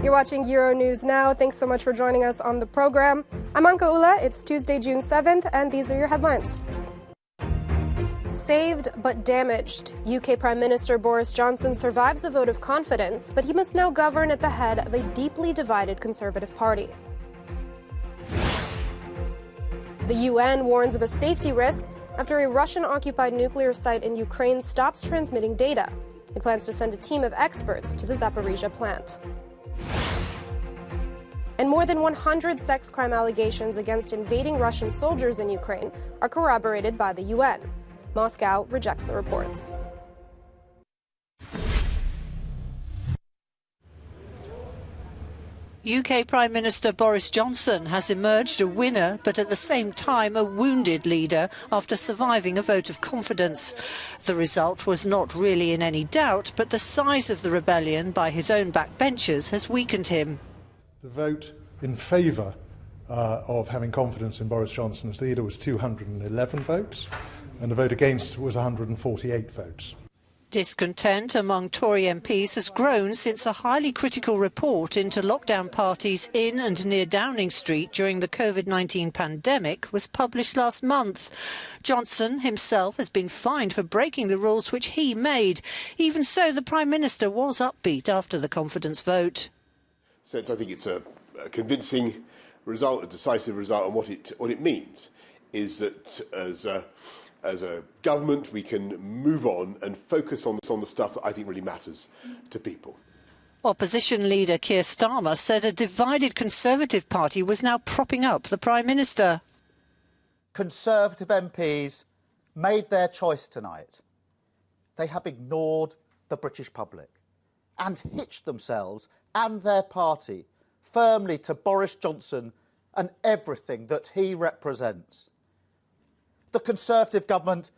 You're watching Euronews Now. Thanks so much for joining us on the program. I'm Anka Ula. It's Tuesday, June 7th, and these are your headlines. Saved but damaged. UK Prime Minister Boris Johnson survives a vote of confidence, but he must now govern at the head of a deeply divided Conservative Party. The UN warns of a safety risk after a Russian-occupied nuclear site in Ukraine stops transmitting data. It plans to send a team of experts to the Zaporizhzhia plant. And more than 100 sex crime allegations against invading Russian soldiers in Ukraine are corroborated by the UN. Moscow rejects the reports. UK Prime Minister Boris Johnson has emerged a winner, but at the same time a wounded leader after surviving a vote of confidence. The result was not really in any doubt, but the size of the rebellion by his own backbenchers has weakened him. The vote in favour of having confidence in Boris Johnson as leader was 211 votes, and the vote against was 148 votes. Discontent among Tory MPs has grown since a highly critical report into lockdown parties in and near Downing Street during the COVID-19 pandemic was published last month. Johnson himself has been fined for breaking the rules which he made. Even so, the Prime Minister was upbeat after the confidence vote. So I think it's a convincing result, a decisive result, and what it means is that as a government, we can move on and focus on the stuff that I think really matters to people. Opposition leader Keir Starmer said a divided Conservative Party was now propping up the Prime Minister. Conservative MPs made their choice tonight. They have ignored the British public and hitched themselves and their party firmly to Boris Johnson and everything that he represents. The Conservative government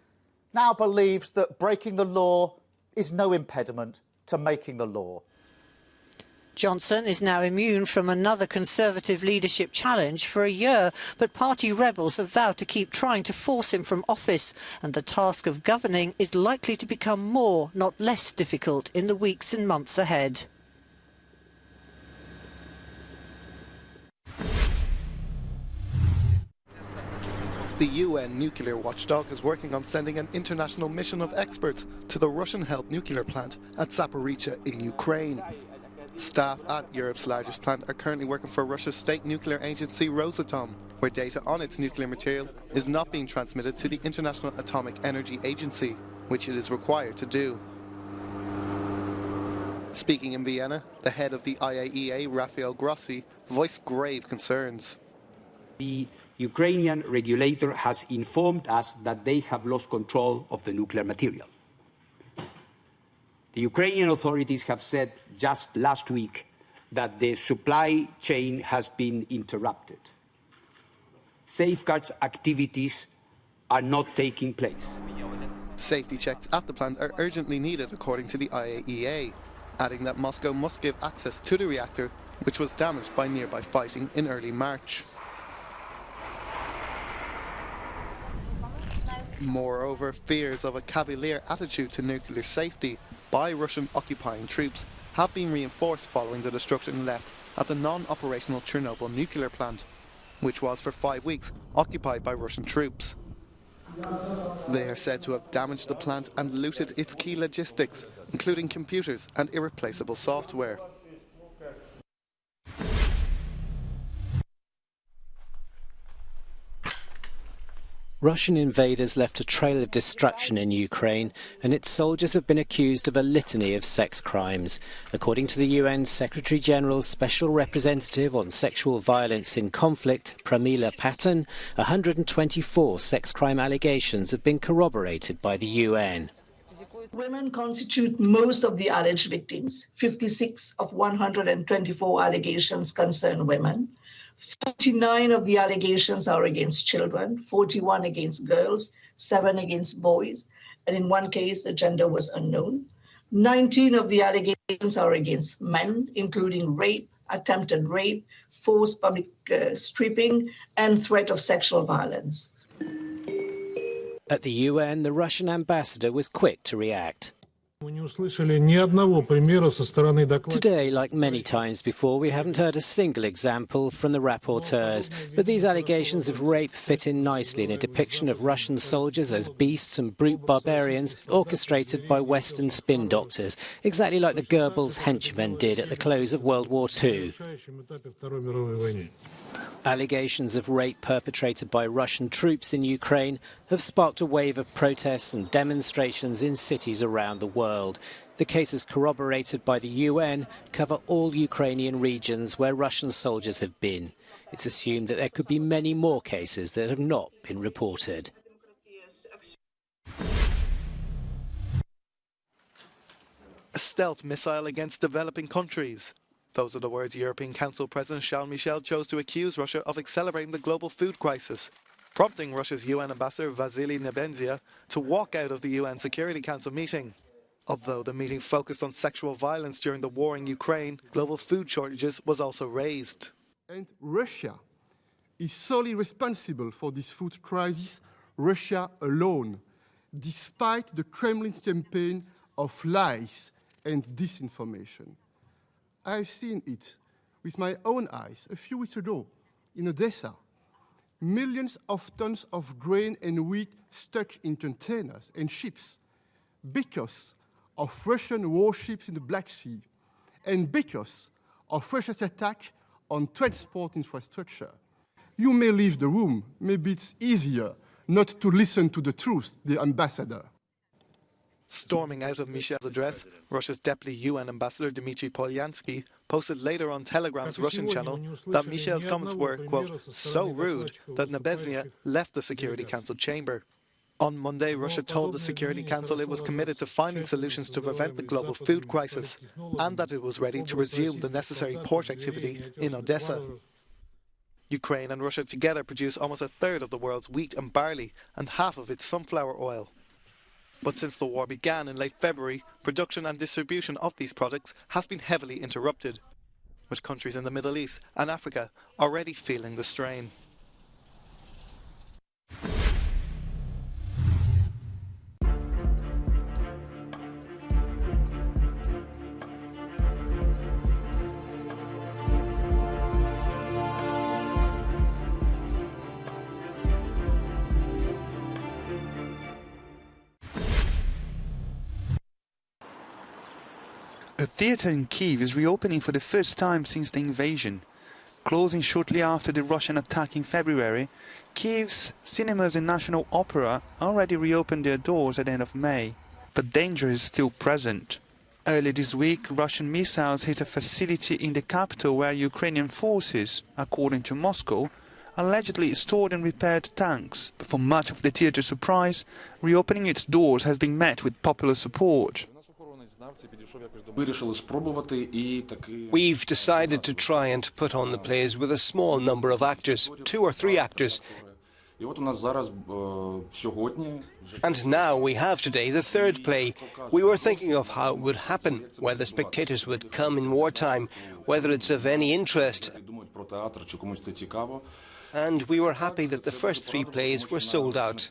now believes that breaking the law is no impediment to making the law. Johnson is now immune from another Conservative leadership challenge for a year, but party rebels have vowed to keep trying to force him from office, and the task of governing is likely to become more, not less difficult in the weeks and months ahead. The UN nuclear watchdog is working on sending an international mission of experts to the Russian-held nuclear plant at Zaporizhzhia in Ukraine. Staff at Europe's largest plant are currently working for Russia's state nuclear agency Rosatom, where data on its nuclear material is not being transmitted to the International Atomic Energy Agency, which it is required to do. Speaking in Vienna, the head of the IAEA, Rafael Grossi, voiced grave concerns. The Ukrainian regulator has informed us that they have lost control of the nuclear material. The Ukrainian authorities have said just last week that the supply chain has been interrupted. Safeguards activities are not taking place. Safety checks at the plant are urgently needed, according to the IAEA, adding that Moscow must give access to the reactor, which was damaged by nearby fighting in early March. Moreover, fears of a cavalier attitude to nuclear safety by Russian occupying troops have been reinforced following the destruction left at the non-operational Chernobyl nuclear plant, which was for 5 weeks occupied by Russian troops. They are said to have damaged the plant and looted its key logistics, including computers and irreplaceable software. Russian invaders left a trail of destruction in Ukraine, and its soldiers have been accused of a litany of sex crimes. According to the UN Secretary-General's Special Representative on Sexual Violence in Conflict, Pramila Patten, 124 sex crime allegations have been corroborated by the UN. Women constitute most of the alleged victims. 56 of 124 allegations concern women. 49 of the allegations are against children, 41 against girls, 7 against boys, and in one case, the gender was unknown. 19 of the allegations are against men, including rape, attempted rape, forced public stripping, and threat of sexual violence. At the UN, the Russian ambassador was quick to react. Today, like many times before, we haven't heard a single example from the rapporteurs, but these allegations of rape fit in nicely in a depiction of Russian soldiers as beasts and brute barbarians orchestrated by Western spin doctors, exactly like the Goebbels henchmen did at the close of World War II. Allegations of rape perpetrated by Russian troops in Ukraine have sparked a wave of protests and demonstrations in cities around the world. The cases corroborated by the UN cover all Ukrainian regions where Russian soldiers have been. It's assumed that there could be many more cases that have not been reported. A stealth missile against developing countries. Those are the words European Council President Charles Michel chose to accuse Russia of accelerating the global food crisis, prompting Russia's UN ambassador Vasily Nebenzia to walk out of the UN Security Council meeting. Although the meeting focused on sexual violence during the war in Ukraine, global food shortages was also raised. And Russia is solely responsible for this food crisis, Russia alone, despite the Kremlin's campaign of lies and disinformation. I've seen it with my own eyes a few weeks ago in Odessa. Millions of tons of grain and wheat stuck in containers and ships because of Russian warships in the Black Sea and because of Russia's attack on transport infrastructure. You may leave the room. Maybe it's easier not to listen to the truth, the ambassador. Storming out of Michel's address, Russia's deputy UN ambassador Dmitry Polyansky posted later on Telegram's Russian channel that Michel's comments were, quote, so rude that Nebenzia left the Security Council chamber. On Monday, Russia told the Security Council it was committed to finding solutions to prevent the global food crisis and that it was ready to resume the necessary port activity in Odessa. Ukraine and Russia together produce almost a third of the world's wheat and barley and half of its sunflower oil. But since the war began in late February, production and distribution of these products has been heavily interrupted, with countries in the Middle East and Africa already feeling the strain. A theatre in Kyiv is reopening for the first time since the invasion. Closing shortly after the Russian attack in February, Kyiv's cinemas and National Opera already reopened their doors at the end of May. But danger is still present. Earlier this week, Russian missiles hit a facility in the capital where Ukrainian forces, according to Moscow, allegedly stored and repaired tanks. But for much of the theatre's surprise, reopening its doors has been met with popular support. We've decided to try and put on the plays with a small number of actors, 2 or 3 actors. And now we have today the 3rd play. We were thinking of how it would happen, whether spectators would come in wartime, whether it's of any interest. And we were happy that the first 3 plays were sold out.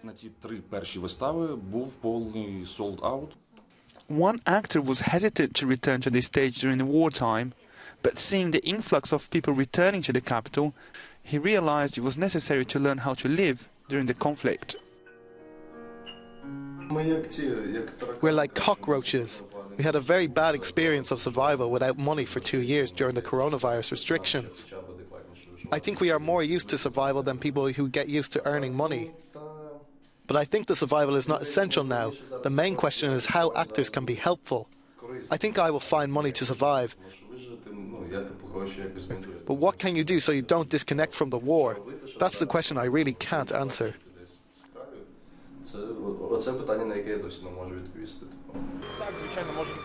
One actor was hesitant to return to the stage during the wartime, but seeing the influx of people returning to the capital, he realized it was necessary to learn how to live during the conflict. We're like cockroaches. We had a very bad experience of survival without money for 2 years during the coronavirus restrictions. I think we are more used to survival than people who get used to earning money. But I think the survival is not essential now. The main question is how actors can be helpful. I think I will find money to survive. But what can you do so you don't disconnect from the war? That's the question I really can't answer.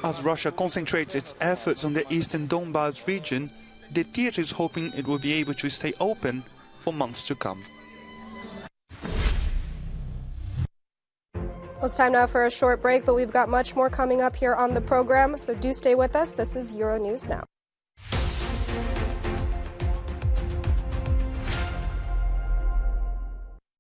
As Russia concentrates its efforts on the eastern Donbas region, the theatre is hoping it will be able to stay open for months to come. Well, it's time now for a short break, but we've got much more coming up here on the program, so do stay with us. This is Euronews Now.